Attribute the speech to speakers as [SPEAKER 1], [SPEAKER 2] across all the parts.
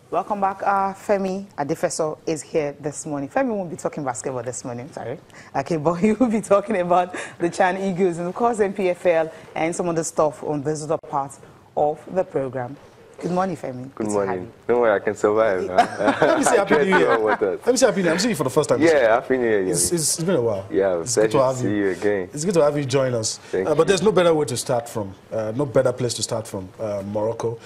[SPEAKER 1] Welcome back. Femi Adefeso is here this morning. Femi won't be talking basketball this morning, sorry. Okay, but he will be talking about the Chan Eagles and of course MPFL and some other stuff on this other part of the program. Good morning, Femi.
[SPEAKER 2] Good morning. No way I can survive.
[SPEAKER 3] Let me say Happy New Year. Let me say Happy New Year. I'm seeing you for the first time.
[SPEAKER 2] Yeah, Happy New Year.
[SPEAKER 3] It's been a while.
[SPEAKER 2] Yeah,
[SPEAKER 3] it's good to have
[SPEAKER 2] see you again.
[SPEAKER 3] It's good to have you join us. But there's no better way to start from, no better place to start from Morocco.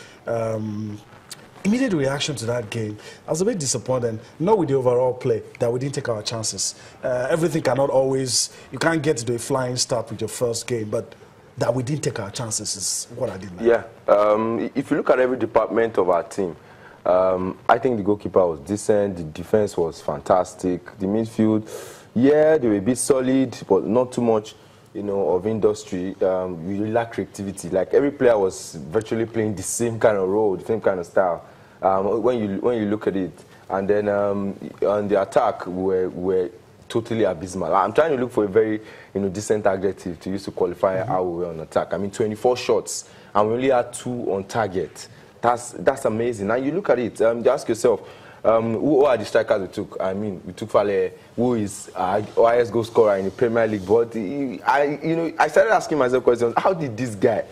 [SPEAKER 3] Immediate reaction to that game, I was a bit disappointed, not with the overall play, that we didn't take our chances. Everything cannot always, you can't get to a flying start with your first game, but that we didn't take our chances is what I didn't like.
[SPEAKER 2] Yeah, if you look at every department of our team, I think the goalkeeper was decent, the defense was fantastic, the midfield, yeah, they were a bit solid, but not too much, you know, of industry. We really lack creativity. Like every player was virtually playing the same kind of role, the same kind of style. When you look at it, and then on the attack, we're totally abysmal. I'm trying to look for a very, you know, decent adjective to use to qualify how we were on attack. I mean, 24 shots, and we only had 2 on target. That's amazing. Now you look at it, you ask yourself, who are the strikers we took? I mean, we took Fale, who is our highest goal scorer in the Premier League. But I started asking myself questions: how did this guy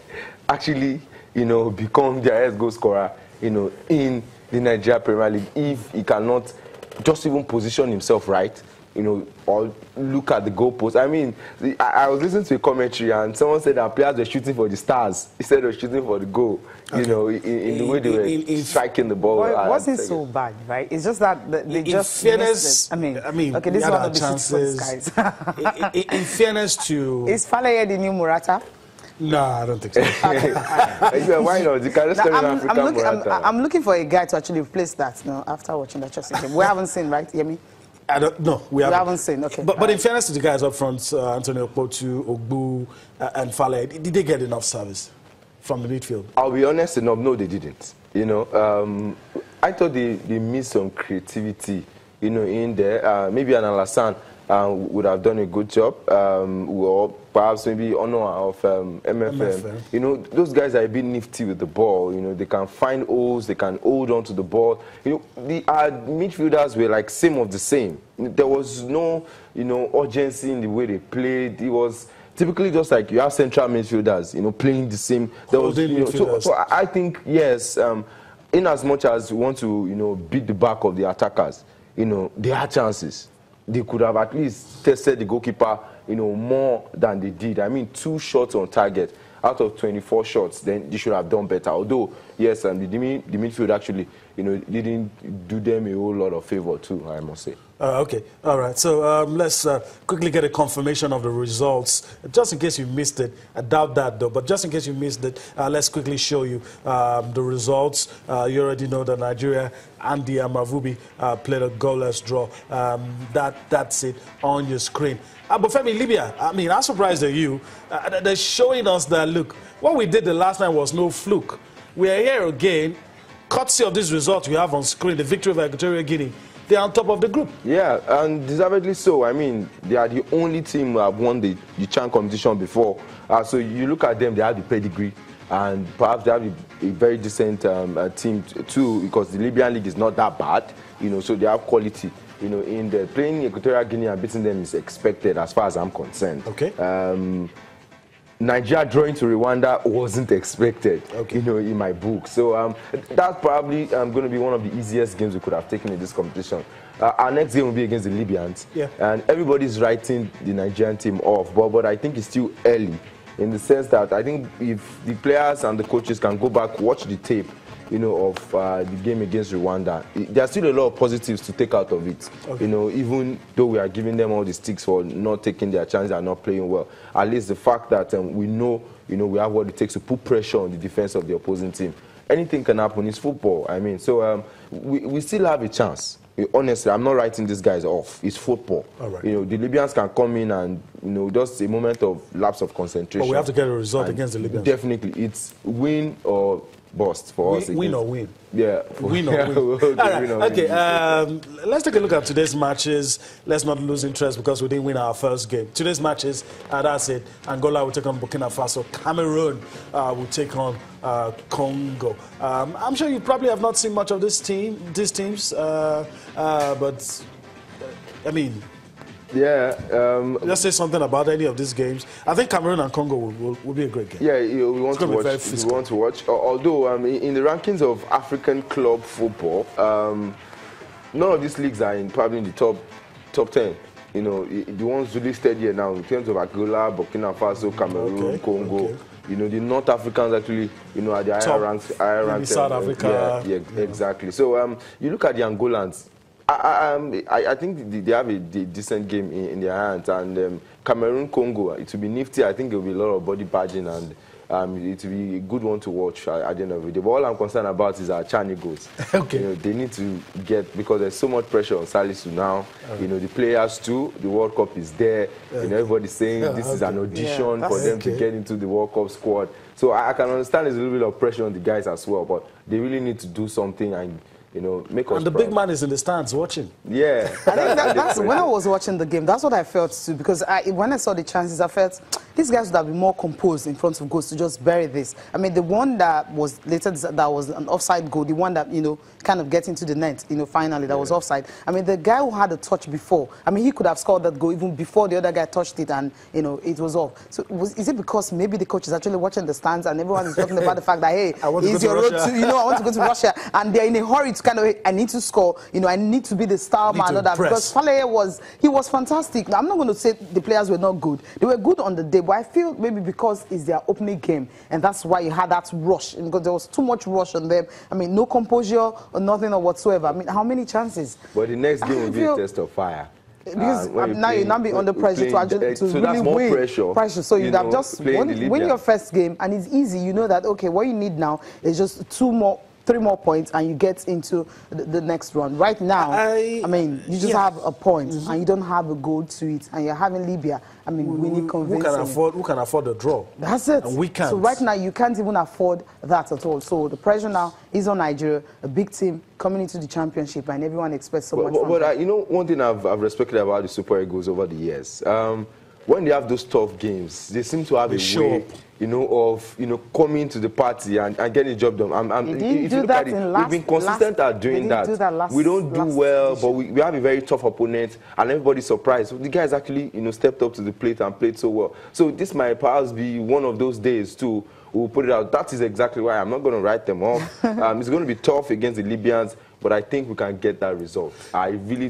[SPEAKER 2] actually, you know, become the highest goal scorer, you know, in the Nigeria Premier League if he cannot just even position himself right, you know, or look at the goalpost? I mean, I was listening to a commentary and someone said that players were shooting for the stars instead of shooting for the goal. Okay. You know, in the way they were striking the ball.
[SPEAKER 1] Well, it wasn't so bad, right? It's just that they just
[SPEAKER 3] fairness.
[SPEAKER 1] I mean, okay, this is one of the chances, guys.
[SPEAKER 3] in fairness to,
[SPEAKER 1] is Falaye the new Morata?
[SPEAKER 3] No, I don't think so.
[SPEAKER 2] Why not? You can just
[SPEAKER 1] I'm looking for a guy to actually replace that. No, after watching that Chelsea game, we haven't seen, right, Yemi?
[SPEAKER 3] I don't know. We haven't
[SPEAKER 1] seen. Okay.
[SPEAKER 3] But in fairness to the guys up front, Antonio Potu, Ogbu, and Fale, did they get enough service from the midfield?
[SPEAKER 2] I'll be honest enough, no, they didn't. You know, I thought they missed some creativity, you know, in there. Maybe an Alassane would have done a good job, or perhaps maybe Honor of MFM. You know, those guys are a bit nifty with the ball. You know, they can find holes, they can hold on to the ball. You know, the midfielders were like same of the same. There was no, you know, urgency in the way they played. It was typically just like you have central midfielders, you know, playing the same. There was, you know, so I think, yes, in as much as we want to, you know, beat the back of the attackers, you know, they had chances. They could have at least tested the goalkeeper, you know, more than they did. I mean, 2 shots on target out of 24 shots, then they should have done better. Although, yes, the midfield actually, you know, didn't do them a whole lot of favor too, I must say.
[SPEAKER 3] Okay, all right. So let's quickly get a confirmation of the results. Just in case you missed it, I doubt that though, but just in case you missed it, let's quickly show you the results. You already know that Nigeria and the Amavubi played a goalless draw. That's it on your screen. But Femi, Libya, I mean, I'm surprised at you. They're showing us that, look, what we did the last time was no fluke. We are here again, courtesy of this result we have on screen, the victory of Equatorial Guinea. They're on top of the group. Yeah,
[SPEAKER 2] and deservedly so. I mean, they are the only team who have won the CHAN competition before. So you look at them, they have the pedigree, and perhaps they have a very decent team too, because the Libyan league is not that bad, you know, so they have quality. You know, in the playing Equatorial Guinea and beating them is expected as far as I'm concerned.
[SPEAKER 3] Okay.
[SPEAKER 2] Nigeria drawing to Rwanda wasn't expected,
[SPEAKER 3] okay,
[SPEAKER 2] you know, in my book. So that's probably going to be one of the easiest games we could have taken in this competition. Our next game will be against the Libyans,
[SPEAKER 3] yeah,
[SPEAKER 2] and everybody's writing the Nigerian team off, but I think it's still early, in the sense that I think if the players and the coaches can go back, watch the tape, you know, of the game against Rwanda, there are still a lot of positives to take out of it. Okay. You know, even though we are giving them all the sticks for not taking their chance and not playing well, at least the fact that we know, you know, we have what it takes to put pressure on the defense of the opposing team. Anything can happen. It's football. I mean, so we still have a chance. Honestly, I'm not writing these guys off. It's football.
[SPEAKER 3] All right.
[SPEAKER 2] You know, the Libyans can come in and just a moment of lapse of concentration.
[SPEAKER 3] But we have to get a result against the Libyans.
[SPEAKER 2] Definitely, it's win or bust for us.
[SPEAKER 3] Win or win.
[SPEAKER 2] Yeah.
[SPEAKER 3] Win or win. All right. Okay, let's take a look at today's matches. Let's not lose interest because we didn't win our first game. Today's matches, that's it. Angola will take on Burkina Faso. Cameroon will take on Congo. I'm sure you probably have not seen much of these teams, but I mean,
[SPEAKER 2] yeah.
[SPEAKER 3] Let's say something about any of these games. I think Cameroon and Congo will be a great game.
[SPEAKER 2] Yeah, we want to watch. We want to watch. Although in the rankings of African club football, none of these leagues are probably in the top 10. The ones listed here now in terms of Angola, Burkina Faso, Cameroon, Congo.
[SPEAKER 3] Okay.
[SPEAKER 2] The North Africans actually, are the higher ranked.
[SPEAKER 3] South Africa.
[SPEAKER 2] Yeah, exactly. So you look at the Angolans. I think they have a decent game in their hands, and Cameroon, Congo, it will be nifty. I think there will be a lot of body badging, and it will be a good one to watch at the end of the day. But all I'm concerned about is our Chani goals.
[SPEAKER 3] Okay.
[SPEAKER 2] They need to get, because there's so much pressure on Salisu now. The players too. The World Cup is there. Everybody's saying this is an audition for them to get into the World Cup squad. So I can understand there's a little bit of pressure on the guys as well, but they really need to do something and make us
[SPEAKER 3] And the big man is in the stands watching.
[SPEAKER 2] Yeah.
[SPEAKER 1] I think that's when I was watching the game, that's what I felt too, because when I saw the chances, I felt these guys would have been more composed in front of goals to just bury this. I mean, the one that was later, that was an offside goal, the one that, kind of get into the net, finally, that was offside. I mean, the guy who had a touch before, I mean, he could have scored that goal even before the other guy touched it and, it was off. So is it because maybe the coach is actually watching the stands and everyone is talking about the fact that, hey, it's your road to, I want to go to Russia, and they're in a hurry to kind of, I need to score, I need to be the star man, because Faleye was fantastic. I'm not going to say the players were not good. They were good on the day, but I feel maybe because it's their opening game, and that's why you had that rush, because there was too much rush on them. I mean, no composure or nothing or whatsoever. I mean, how many chances?
[SPEAKER 2] But the next game will be a test of fire.
[SPEAKER 1] Because now you're not be under pressure to really win. Pressure. So you'd have just win your first game, and it's easy. You know that, okay, what you need now is just 3 more points and you get into the next run. Right now, I mean, you just have a point and you don't have a goal to it, and you're having Libya. I mean, we need convincing.
[SPEAKER 3] Who can afford the draw?
[SPEAKER 1] That's it.
[SPEAKER 3] And we can't.
[SPEAKER 1] So right now, you can't even afford that at all. So the pressure now is on Nigeria, a big team coming into the championship, and everyone expects so much from them.
[SPEAKER 2] One thing I've respected about the Super Eagles over the years, when they have those tough games, they seem to have a way, of coming to the party and getting the job done. If you look at it, we've been consistent at doing that. We don't do well, but we have a very tough opponent, and everybody's surprised. The guys actually, stepped up to the plate and played so well. So this might perhaps be one of those days too. We'll put it out. That is exactly why I'm not going to write them off. It's going to be tough against the Libyans, but I think we can get that result. I really